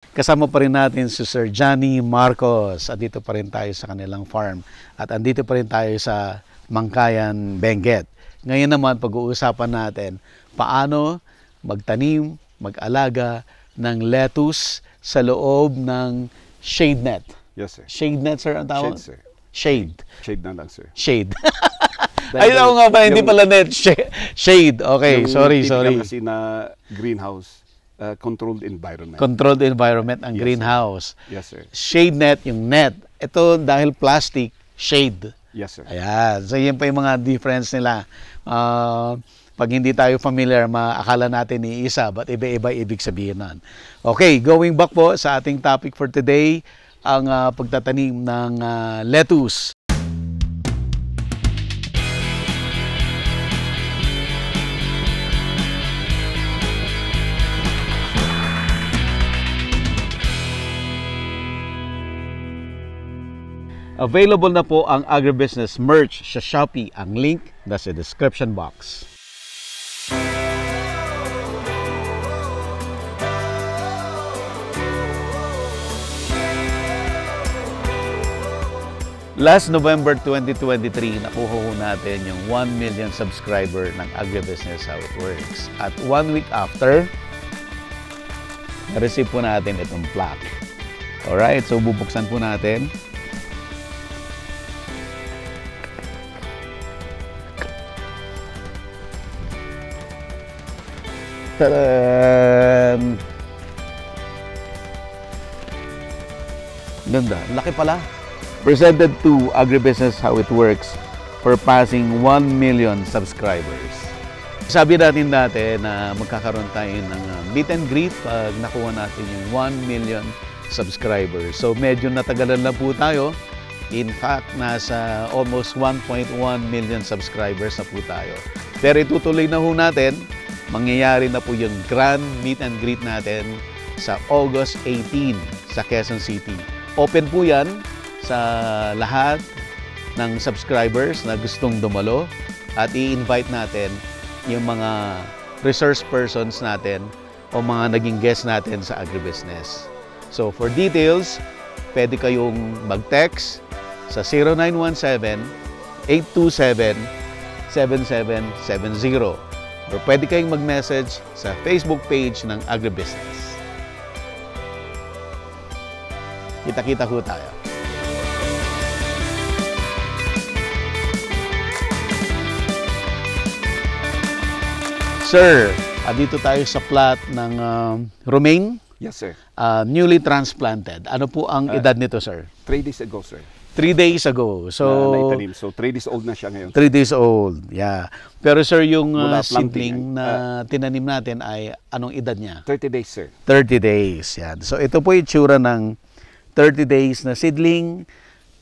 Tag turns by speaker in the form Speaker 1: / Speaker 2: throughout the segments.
Speaker 1: Kasama pa rin natin si Sir Johnny Marcos. Andito pa rin tayo sa kanilang farm. At andito pa rin tayo sa Mangkayan, Benguet. Ngayon naman pag-uusapan natin paano magtanim, mag-alaga ng lettuce sa loob ng shade net.
Speaker 2: Yes, sir.
Speaker 1: Shade net, sir, ang tawag?
Speaker 2: Shade, sir.
Speaker 1: Shade.
Speaker 2: Shade na lang, sir.
Speaker 1: Shade. Ay, ako nga ba, hindi pala net. Shade. Okay, sorry.
Speaker 2: Kasi na greenhouse, controlled environment.
Speaker 1: Controlled environment ang greenhouse.
Speaker 2: Yes, sir.
Speaker 1: Shade net, yung net. Ito, dahil plastic, shade.
Speaker 2: Yes, sir.
Speaker 1: Ayan. So, yun pa yung mga difference nila. Pag hindi tayo familiar, maakala natin ni isa, but iba-iba ibig sabihin nun. Okay, going back po sa ating topic for today, ang pagtatanim ng lettuce. Available na po ang agribusiness merch sa Shopee. Ang link nasa description box. Last November 2023, nakuha ko natin yung 1 million subscriber ng Agribusiness How It Works. At 1 week after, na-receive po natin itong plaque. Alright, so bubuksan po natin. Tadaan! Ganda. Laki pala. Presented to Agribusiness How It Works for passing 1 million subscribers. Sabi natin dati na magkakaroon tayo ng meet and greet pag nakuha natin yung 1 million subscribers. So medyo natagalan lang po tayo. In fact, nasa almost 1.1 million subscribers na po tayo. Pero itutuloy na ho natin. Mangyayari na po yung grand meet and greet natin sa August 18 sa Quezon City. Open po yan sa lahat ng subscribers na gustong dumalo at i-invite natin yung mga resource persons natin o mga naging guest natin sa agribusiness. So for details, pwede kayong mag-text sa 0917-827-7770. Or pwede kayong mag-message sa Facebook page ng Agribusiness. Kita-kita ho tayo. Sir, dito tayo sa plot ng romaine.
Speaker 2: Yes, sir.
Speaker 1: Newly transplanted. Ano po ang edad nito, sir?
Speaker 2: 3 days ago, sir.
Speaker 1: 3 days ago. So,
Speaker 2: naitanim. So 3 days old na siya ngayon.
Speaker 1: 3 days old, yeah. Pero sir, yung
Speaker 2: Mula
Speaker 1: seedling na tinanim natin ay anong edad niya?
Speaker 2: 30 days, sir.
Speaker 1: 30 days, yan. So ito po yung itsura ng 30 days na seedling,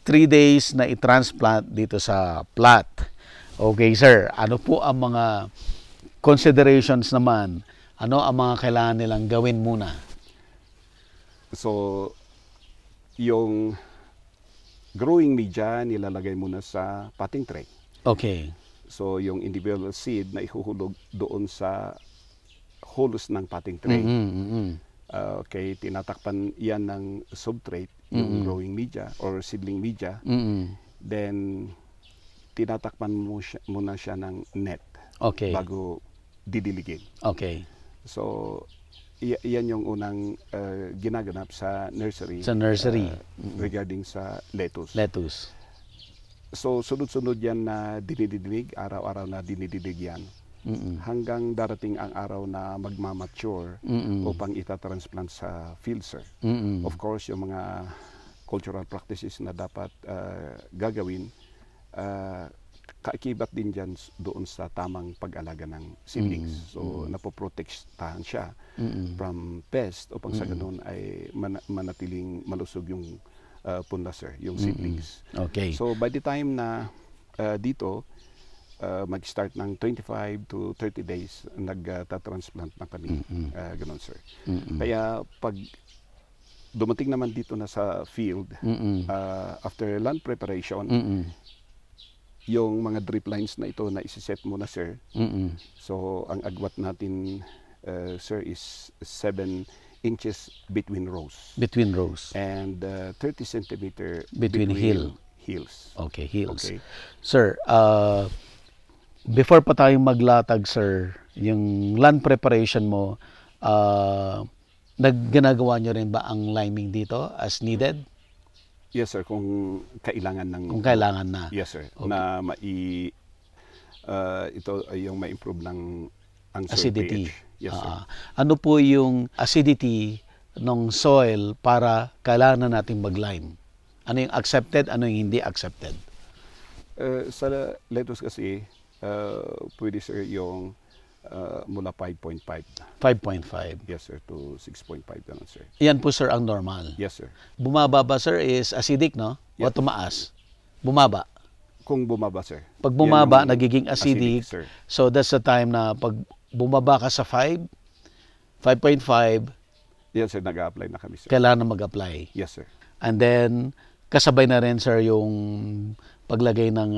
Speaker 1: 3 days na i-transplant dito sa plot. Okay, sir. Ano po ang mga considerations naman? Ano ang mga kailangan nilang gawin muna?
Speaker 2: So, yung growing media nilalagay muna sa potting tray.
Speaker 1: Okay.
Speaker 2: So yung individual seed na ihuhulog doon sa holes ng potting tray. Okay, tinatakpan yan ng substrate, yung growing media or seedling media. Then tinatakpan muna siya ng net.
Speaker 1: Okay.
Speaker 2: Bago didiligin.
Speaker 1: Okay.
Speaker 2: So yan yung unang ginaganap sa nursery.
Speaker 1: Sa nursery.
Speaker 2: Regarding sa lettuce.
Speaker 1: Lettuce.
Speaker 2: So, sunod-sunod yan na dinididig, araw-araw na dinididig yan. Hanggang darating ang araw na magmamature upang itatransplant sa field, sir. Of course, yung mga cultural practices na dapat gagawin, kaakibat din dyan doon sa tamang pag-alaga ng seedlings. So, napoprotektahan siya from pest upang sa ganun ay manatiling malusog yung punla, sir, yung seedlings.
Speaker 1: Okay.
Speaker 2: So, by the time na dito, mag-start ng 25 to 30 days, nagtatransplant na kami. Ganun, sir. Kaya, pag dumating naman dito na sa field, after land preparation, yung mga drip lines na ito na isiset mo na, sir. So, ang agwat natin, sir, is 7 inches between rows.
Speaker 1: Between rows.
Speaker 2: And 30 centimeter
Speaker 1: Between
Speaker 2: hills.
Speaker 1: Okay, hills.
Speaker 2: Okay.
Speaker 1: Sir, before pa tayong maglatag, sir, yung land preparation mo, ginagawa nyo rin ba ang liming dito as needed?
Speaker 2: Yes, sir. Kung kailangan ng...
Speaker 1: Kung kailangan na.
Speaker 2: Yes, sir.
Speaker 1: Okay.
Speaker 2: Na ito ay yung ma-improve ng ang soil
Speaker 1: Acidity.
Speaker 2: pH. Yes, sir.
Speaker 1: Ano po yung acidity ng soil para kailangan natin mag-lime? Ano yung accepted, ano yung hindi accepted?
Speaker 2: Sa lettuce kasi, pwede, sir, yung mula 5.5.
Speaker 1: 5.5.
Speaker 2: Yes, sir, to 6.5 ganun, sir.
Speaker 1: Yan po, sir, ang normal.
Speaker 2: Yes, sir.
Speaker 1: Bumaba ba, sir, is acidic, no? O
Speaker 2: Yes.
Speaker 1: tumaas? Bumaba.
Speaker 2: Kung bumaba, sir.
Speaker 1: Pag bumaba,
Speaker 2: Yan yung
Speaker 1: nagiging acidic.
Speaker 2: sir.
Speaker 1: So that's the time na pag bumaba ka sa 5, 5.5,
Speaker 2: Yes, sir. Nag-a-apply na kami, sir.
Speaker 1: kailangan na mag-apply.
Speaker 2: Yes, sir.
Speaker 1: And then, kasabay na rin, sir, yung paglagay ng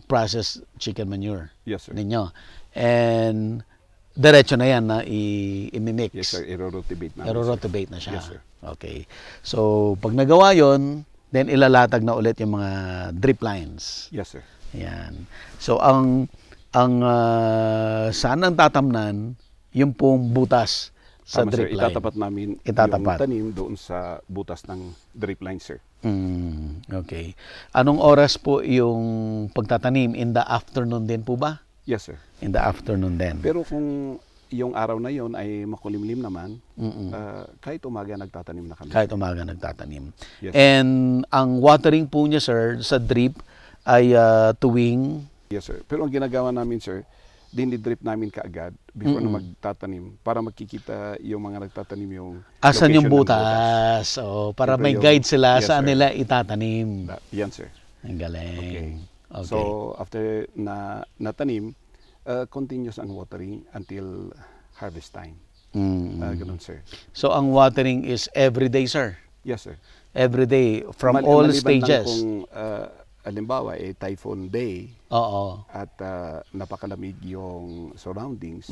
Speaker 1: processed chicken manure
Speaker 2: Yes, sir.
Speaker 1: ninyo. And diretso na yan na i-mix.
Speaker 2: Yes, sir. Iro-rotivate na.
Speaker 1: Iro-rotivate na siya.
Speaker 2: Yes, sir.
Speaker 1: Okay. So, pag nagawa yon, then ilalatag na ulit yung mga drip lines.
Speaker 2: Yes, sir.
Speaker 1: Yan. So, ang saan ang tatamnan, yung pong butas sa
Speaker 2: Tama,
Speaker 1: drip
Speaker 2: sir.
Speaker 1: line.
Speaker 2: Itatapat namin
Speaker 1: Itatapat.
Speaker 2: yung tanim doon sa butas ng drip line, sir.
Speaker 1: Okay. Anong oras po yung pagtatanim? In the afternoon din po ba?
Speaker 2: Yes, sir.
Speaker 1: In the afternoon din.
Speaker 2: Pero kung yung araw na yon ay makulimlim naman, kahit umaga nagtatanim na kami.
Speaker 1: Kahit umaga nagtatanim.
Speaker 2: Yes,
Speaker 1: And ang watering po niya, sir, sa drip ay tuwing...
Speaker 2: Yes, sir. Pero ang ginagawa namin, sir, dinidrip namin kaagad before na magtatanim para makikita yung mga nagtatanim yung
Speaker 1: Asan yung
Speaker 2: location ng
Speaker 1: butas? O, para
Speaker 2: Siyempre
Speaker 1: may
Speaker 2: yung-
Speaker 1: guide sila
Speaker 2: Yes,
Speaker 1: saan
Speaker 2: sir.
Speaker 1: nila itatanim.
Speaker 2: Yan, sir.
Speaker 1: Ang galing.
Speaker 2: Okay.
Speaker 1: Okay.
Speaker 2: So, after na natanim, continuous ang watering until harvest time. Ganun, sir.
Speaker 1: So, ang watering is every day, sir?
Speaker 2: Yes, sir.
Speaker 1: Every day from all
Speaker 2: Maliban lang
Speaker 1: stages?
Speaker 2: kung, halimbawa, typhoon day
Speaker 1: Oo.
Speaker 2: at napakalamig yung surroundings,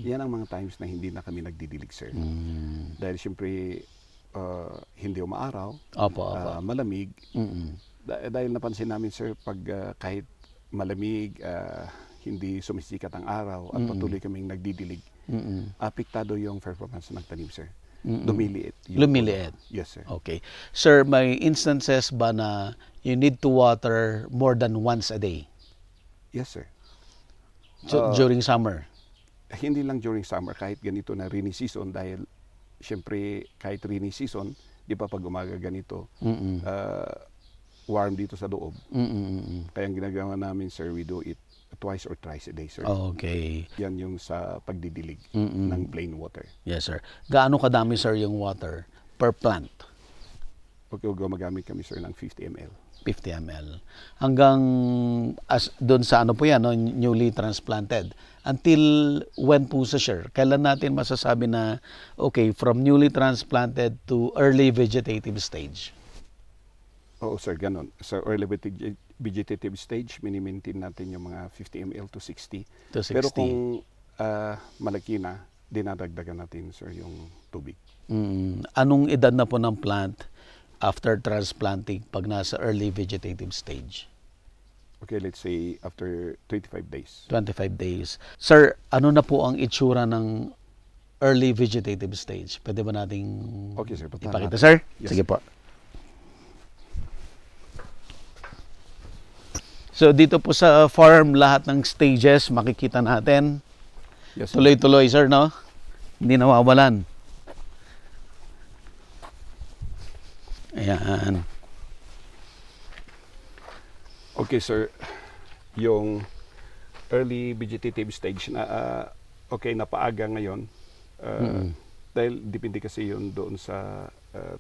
Speaker 2: yan ang mga times na hindi na kami nagdidilig, sir. Dahil siyempre, hindi umaaraw,
Speaker 1: Opo.
Speaker 2: malamig. Dahil napansin namin, sir, pag kahit malamig, hindi sumisikat ang araw at patuloy kaming nagdidilig, apektado yung performance ng tanim, sir. Lumiliit.
Speaker 1: Lumiliit.
Speaker 2: Yes, sir.
Speaker 1: Okay. Sir, may instances ba na you need to water more than once a day?
Speaker 2: Yes, sir.
Speaker 1: During summer?
Speaker 2: Hindi lang during summer, kahit ganito na rainy season, dahil siyempre kahit rainy season, di ba pag umaga ganito, warm dito sa loob. Kaya ang ginagawa namin, sir, we do it twice or thrice a day, sir.
Speaker 1: Okay.
Speaker 2: Yan yung sa pagdidilig ng plain water.
Speaker 1: Yes, sir. Gaano kadami, sir, yung water per plant?
Speaker 2: Okay, gumagamit kami, sir, ng 50 ml.
Speaker 1: 50 ml. Hanggang doon sa ano po yan, no, newly transplanted. Until when po sa sir? Kailan natin masasabi na, okay, from newly transplanted to early vegetative stage?
Speaker 2: Oo, sir, ganun. Sa early vegetative stage, mini-maintain natin yung mga 50 ml to 60.
Speaker 1: To 60.
Speaker 2: Pero kung malaki na, dinadagdagan natin, sir, yung tubig.
Speaker 1: Anong edad na po ng plant after transplanting pag nasa early vegetative stage?
Speaker 2: Okay, let's say after 25 days.
Speaker 1: 25 days. Sir, ano na po ang itsura ng early vegetative stage? Pwede ba nating
Speaker 2: Okay, sir. Puntahan
Speaker 1: ipakita,
Speaker 2: natin.
Speaker 1: sir?
Speaker 2: Yes.
Speaker 1: Sige po. So, dito po sa farm, lahat ng stages makikita natin.
Speaker 2: Yes, sir.
Speaker 1: Tuloy-tuloy, sir, no? Hindi nawawalan. Ayan.
Speaker 2: Okay, sir. Yung early vegetative stage na okay, napaaga ngayon. Dahil depende kasi yun doon sa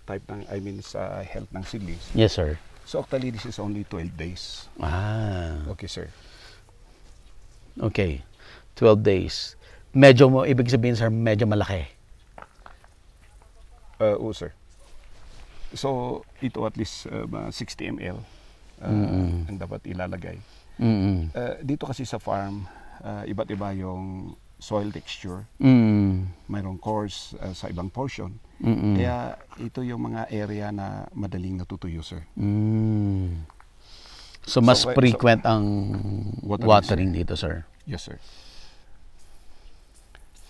Speaker 2: type ng, sa health ng seedlings.
Speaker 1: Yes, sir.
Speaker 2: So actually, this is only 12 days. Okay, sir.
Speaker 1: Okay. 12 days. Medyo ibig sabihin, sir, medyo malaki.
Speaker 2: Oo, sir. So, ito at least 60 ml ang dapat ilalagay. Dito kasi sa farm, iba't iba yung soil texture, mayroong coarse sa ibang portion. Kaya ito yung mga area na madaling natutuyo, sir.
Speaker 1: So mas frequent ang watering
Speaker 2: sir.
Speaker 1: dito, sir.
Speaker 2: Yes, sir.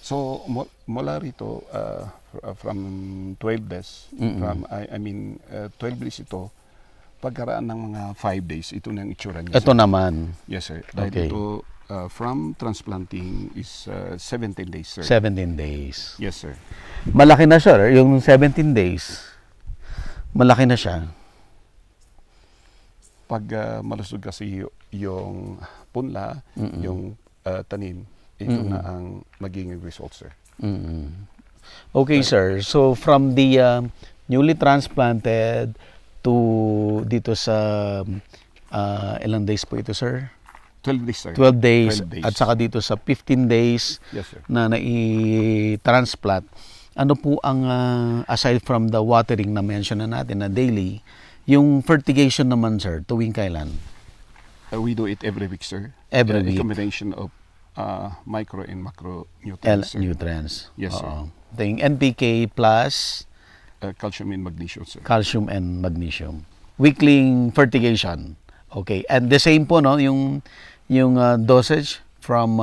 Speaker 2: So mula rito from 12 days, I mean 12 days ito, pagkaraan ng mga 5 days, ito na ang itsura niya.
Speaker 1: Ito naman.
Speaker 2: Yes, sir. Dahil ito from transplanting is 17 days, sir.
Speaker 1: 17 days.
Speaker 2: Yes, sir.
Speaker 1: Malaki na, sir. Yung 17 days, malaki na siya.
Speaker 2: Pag malusog kasi yung punla, yung tanim, ito na ang magiging result, sir.
Speaker 1: Okay, sir. So from the newly transplanted to dito sa ilang days po ito, sir?
Speaker 2: 12 days, sir.
Speaker 1: 12 days.
Speaker 2: 12 days.
Speaker 1: At saka dito sa 15 days
Speaker 2: Yes, sir.
Speaker 1: na nai-transplant. Ano po ang, aside from the watering na mention na natin na daily, yung fertigation naman, sir, tuwing kailan?
Speaker 2: We do it every week, sir.
Speaker 1: Every week.
Speaker 2: A combination of micro and macro nutrients, sir.
Speaker 1: Nutrients.
Speaker 2: Yes, sir.
Speaker 1: Yung NPK plus
Speaker 2: Calcium and magnesium, sir.
Speaker 1: calcium and magnesium. Weekly fertigation. Okay. And the same po, no, yung dosage from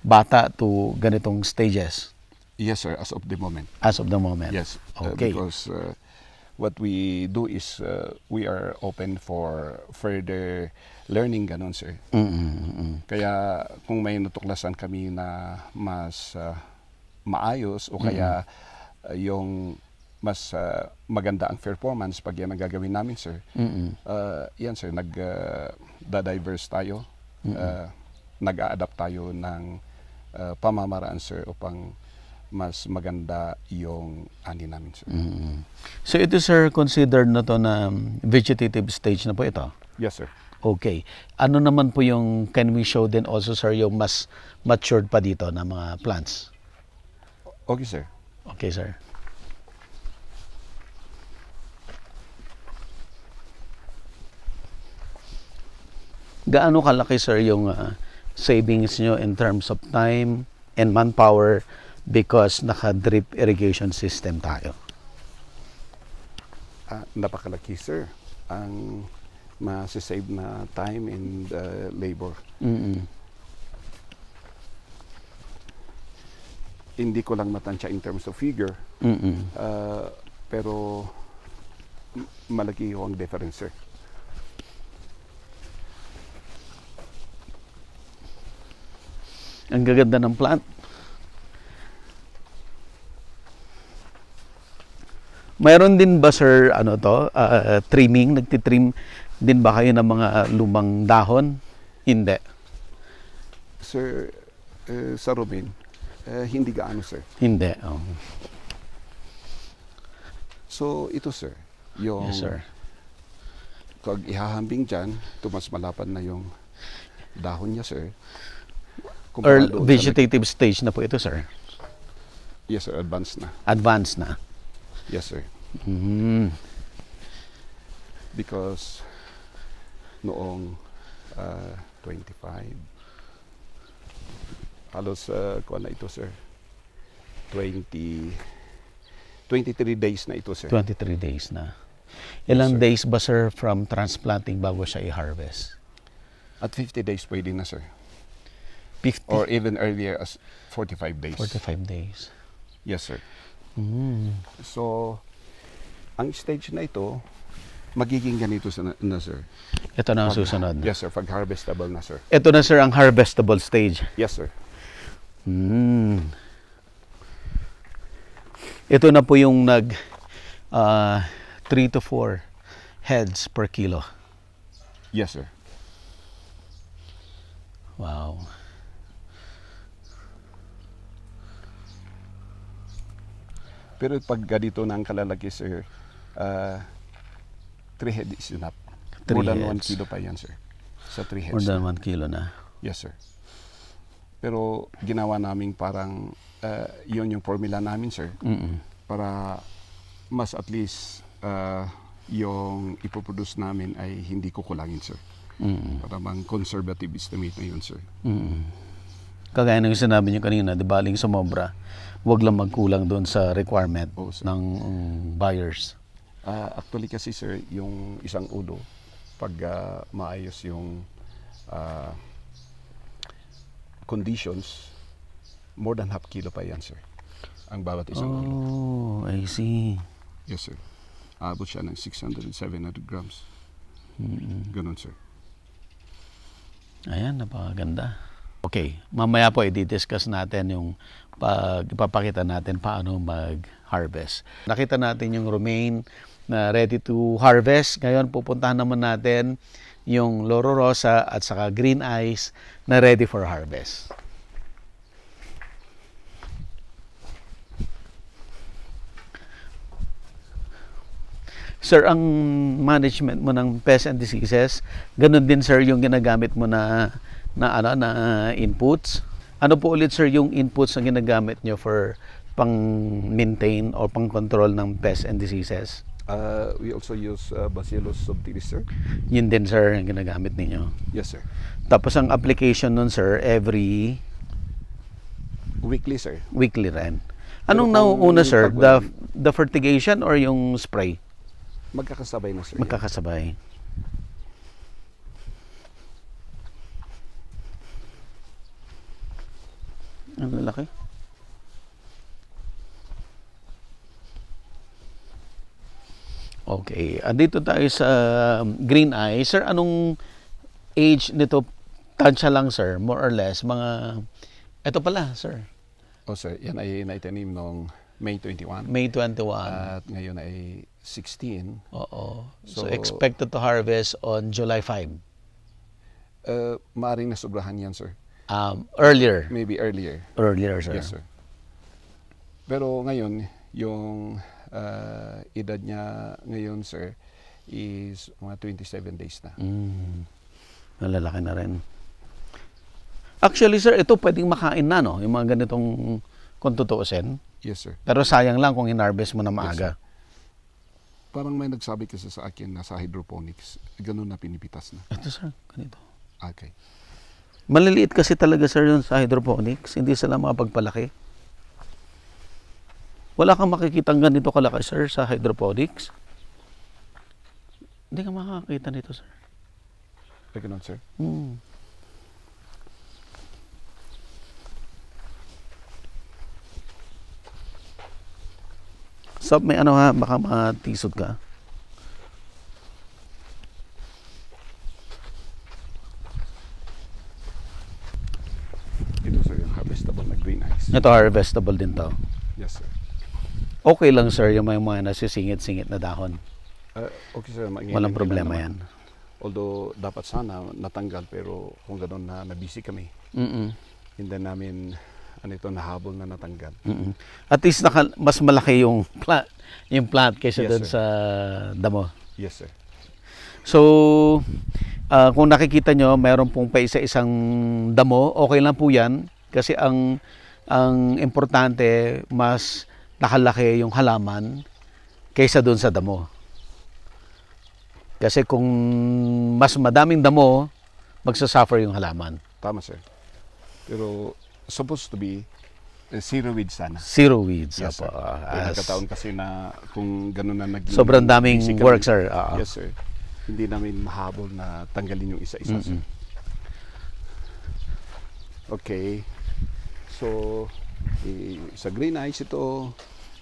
Speaker 1: bata to ganitong stages.
Speaker 2: Yes, sir, as of the moment.
Speaker 1: As of the moment.
Speaker 2: Yes.
Speaker 1: Okay.
Speaker 2: Because what we do is we are open for further learning, ganon, sir. Kaya kung may natuklasan kami na mas maayos o kaya yung mas maganda ang performance pag yan ang gagawin namin, sir. Yan, sir, nag-diverse tayo. Nag-a-adapt tayo ng pamamaraan, sir, upang mas maganda yung ani namin, sir.
Speaker 1: So ito, sir, considered na to na vegetative stage na po ito?
Speaker 2: Yes, sir.
Speaker 1: Okay. Ano naman po yung, can we show din also, sir, yung mas matured pa dito na mga plants?
Speaker 2: Okay, sir.
Speaker 1: Okay, sir. Gaano kalaki, sir, yung savings nyo in terms of time and manpower because naka-drip irrigation system tayo?
Speaker 2: Napakalaki, sir, ang masisave na time and labor. Hindi ko lang matansya in terms of figure, pero malaki ho ang difference, sir.
Speaker 1: Ang gaganda ng plant. Mayroon din ba, sir, ano to, trimming? Nagtitrim din ba kayo ng mga lumang dahon? Hindi.
Speaker 2: Sir, sa Robin, hindi gaano, sir.
Speaker 1: Hindi.
Speaker 2: So, ito, sir, yung
Speaker 1: Yes, sir.
Speaker 2: pag ihahambing dyan, mas malapad na yung dahon niya, sir.
Speaker 1: Or vegetative stage na po ito, sir?
Speaker 2: Yes, sir, advanced na.
Speaker 1: Advanced na.
Speaker 2: Yes, sir. Because noong 25, halos kuwan na ito, sir. 23 days na ito, sir.
Speaker 1: 23 days na. Ilang
Speaker 2: Yes, sir.
Speaker 1: days ba, sir, from transplanting bago siya i-harvest?
Speaker 2: At 50 days pwede na, sir.
Speaker 1: 50?
Speaker 2: Or even earlier as 45 days.
Speaker 1: 45 days.
Speaker 2: Yes, sir. So, ang stage na ito, magiging ganito na, sir.
Speaker 1: Ito na ang susunod.
Speaker 2: Yes, sir. Pag-harvestable na, sir.
Speaker 1: Ito na, sir, ang harvestable stage.
Speaker 2: Yes, sir.
Speaker 1: Ito na po yung 3 to 4 heads per kilo.
Speaker 2: Yes, sir.
Speaker 1: Wow.
Speaker 2: Pero pag ganito na ang kalalaki, sir, 3 heads is enough. More than 1 kilo pa yan, sir. Sa 3 heads.
Speaker 1: More than 1 kilo na.
Speaker 2: Yes, sir. Pero ginawa namin parang yun yung formula namin, sir. Para mas at least yung ipoproduce namin ay hindi kukulangin, sir. Para bang conservative estimate na yun, sir.
Speaker 1: Kagaya ng sinabi niyo kanina, di baling sumobra, wag lang magkulang doon sa requirement ng buyers.
Speaker 2: Actually kasi sir, yung isang ulo, pag maayos yung conditions, more than half kilo pa yan sir, ang bawat isang ulo.
Speaker 1: Oh, I see.
Speaker 2: Yes sir. Aabot siya ng 600 and 700 grams. Ganon sir.
Speaker 1: Ayan, napakaganda. Okay, mamaya po i-discuss natin yung ipapakita natin paano mag-harvest. Nakita natin yung romaine na ready to harvest. Ngayon pupuntahan naman natin yung Loro Rosa at saka Green Eyes na ready for harvest. Sir, ang management mo ng pests and diseases, ganun din sir yung ginagamit mo na inputs. Ano po ulit sir yung inputs na ginagamit nyo for pang-maintain o pang-control ng pests and diseases?
Speaker 2: We also use Bacillus subtilis sir.
Speaker 1: Yun din sir yung ginagamit ninyo.
Speaker 2: Yes sir.
Speaker 1: Tapos ang application nun sir, every
Speaker 2: weekly sir.
Speaker 1: Weekly rin. Anong nauuna sir? The fertigation or yung spray?
Speaker 2: Magkakasabay na sir.
Speaker 1: Magkakasabay. Ang lalaki. Okay. Andito tayo sa Green Eye. Sir, anong age nito? Tansya lang sir, more or less. Ito pala sir.
Speaker 2: Oh sir, yan ay naitanim noong May 21.
Speaker 1: May 21.
Speaker 2: At ngayon ay 16.
Speaker 1: Oo. So expected to harvest on July 5.
Speaker 2: Maaring nasobrahan yan, sir.
Speaker 1: Earlier.
Speaker 2: Maybe earlier.
Speaker 1: Earlier, sir.
Speaker 2: Yes, sir. Pero ngayon, yung edad niya ngayon, sir, is mga 27 days na.
Speaker 1: Nalalaki na rin. Actually, sir, ito pwedeng makain na, no? Yung mga ganitong kung tutuusin.
Speaker 2: Yes, sir.
Speaker 1: Pero sayang lang kung hinarvest mo na maaga.
Speaker 2: Yes, parang may nagsabi kasi sa akin na sa hydroponics, ganun na pinipitas na.
Speaker 1: Ito, sir, ganito.
Speaker 2: Okay.
Speaker 1: Maliliit kasi talaga, sir, yun sa hydroponics. Hindi sila makapagpalaki. Wala kang makikitang ganito kalaki, sir, sa hydroponics. Hindi ka makakita nito, sir.
Speaker 2: Ganun, sir.
Speaker 1: Stop, may ano ha, baka matisod ka.
Speaker 2: Ito, sir, yung harvestable na green eyes.
Speaker 1: Ito harvestable din to.
Speaker 2: Yes, sir.
Speaker 1: Okay lang, sir, yung mga nasisingit-singit na dahon.
Speaker 2: Okay, sir.
Speaker 1: Walang problema yan.
Speaker 2: Although, dapat sana natanggal, pero kung gano'n na nabisi kami, hindi namin nahabol na natanggal.
Speaker 1: At least mas malaki yung plant kaysa
Speaker 2: Yes,
Speaker 1: doon
Speaker 2: sir.
Speaker 1: sa damo.
Speaker 2: Yes, sir.
Speaker 1: So, kung nakikita nyo, mayroon pong paisa-isang damo, okay lang po yan. Kasi ang importante, mas nakalaki yung halaman kaysa doon sa damo. Kasi kung mas madaming damo, magsasuffer yung halaman.
Speaker 2: Tama, sir. Pero, supposed to be zero weeds sana.
Speaker 1: Zero weeds.
Speaker 2: Yes, sir. Nagkataon kasi na kung gano'n na naging...
Speaker 1: Sobrang daming
Speaker 2: busy
Speaker 1: work,
Speaker 2: kami.
Speaker 1: sir.
Speaker 2: Yes, sir. Hindi namin mahabol na tanggalin yung isa-isa, sir. Okay. So, sa green eyes ito,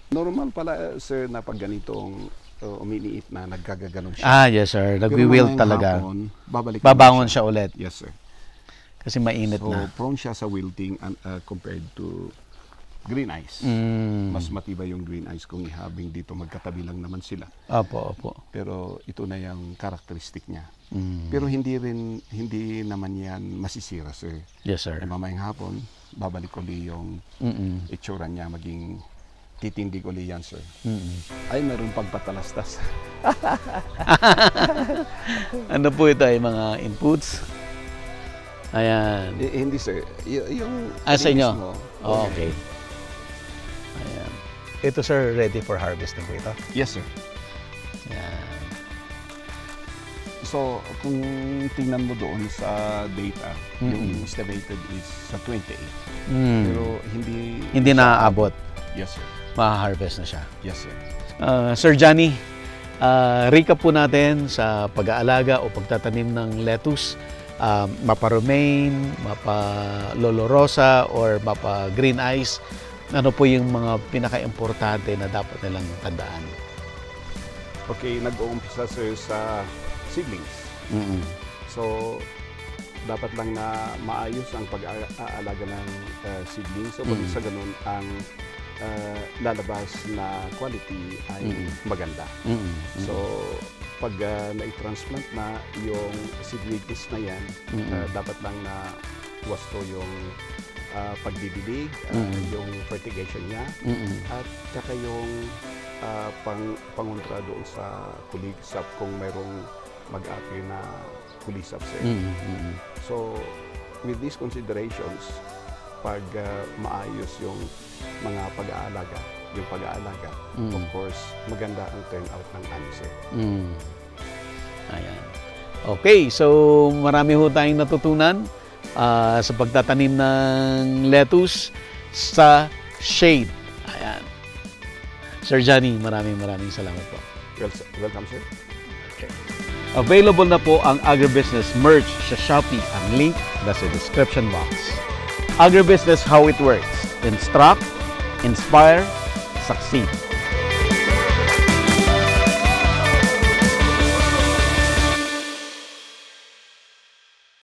Speaker 2: normal pala, sir, na pag ganitong uminiit na nagkagaganon siya.
Speaker 1: Yes, sir.
Speaker 2: Pero
Speaker 1: Nagwi-wilt
Speaker 2: mamayang
Speaker 1: talaga.
Speaker 2: hapon,
Speaker 1: Babangon siya ulit.
Speaker 2: Yes, sir.
Speaker 1: Kasi mainit
Speaker 2: So,
Speaker 1: na.
Speaker 2: prone siya sa wilting compared to green eyes. Mas matibay yung green eyes kung ihabing dito, magkatabi lang naman sila.
Speaker 1: Opo.
Speaker 2: Pero ito na yung characteristic niya. Pero hindi naman yan masisira, sir.
Speaker 1: Yes, sir.
Speaker 2: Mamayang hapon, babalik uli yung itsura niya, maging titindig uli yan, sir. Ay, mayroong pagpatalastas.
Speaker 1: Ano po ito ay mga inputs? Ayan.
Speaker 2: Hindi, sir. Yung
Speaker 1: Sa inyo?
Speaker 2: mismo,
Speaker 1: Okay. Ayan. Ito, sir, ready for harvest na po ito.
Speaker 2: Yes, sir.
Speaker 1: Ayan.
Speaker 2: So, kung tingnan mo doon sa data, yung estimated is sa 28. Pero
Speaker 1: Hindi naaabot.
Speaker 2: Yes, sir.
Speaker 1: Ma-harvest na siya.
Speaker 2: Yes, sir.
Speaker 1: Sir Johnny, recap po natin sa pag-aalaga o pagtatanim ng lettuce, mapa romaine, mapa lolo rosa, or mapa green eyes. Ano po yung mga pinaka-importante na dapat nilang tandaan?
Speaker 2: Okay, nag-uumpisa, sir, sa seedlings. So, dapat lang na maayos ang pag-aalaga ng seedlings. So, sa ganun, ang lalabas na quality ay maganda. So, pag na-transplant na yung seedlings na yan, dapat lang na wasto yung pagdidilig, yung fertigation niya, at saka yung pangontra doon sa kulisap kung mayroong mag-appear na kulisap, sir. So, with these considerations, pag maayos yung mga pag-aalaga, of course, maganda ang turnout ng ani, sir.
Speaker 1: Ayan. Okay, so marami ho tayong natutunan sa pagtatanim ng lettuce sa shade. Ayan. Sir Johnny, maraming salamat po.
Speaker 2: Welcome, sir.
Speaker 1: Okay. Available na po ang Agribusiness merch sa Shopee. Ang link nasa description box. Agribusiness, how it works. Instruct, inspire, succeed.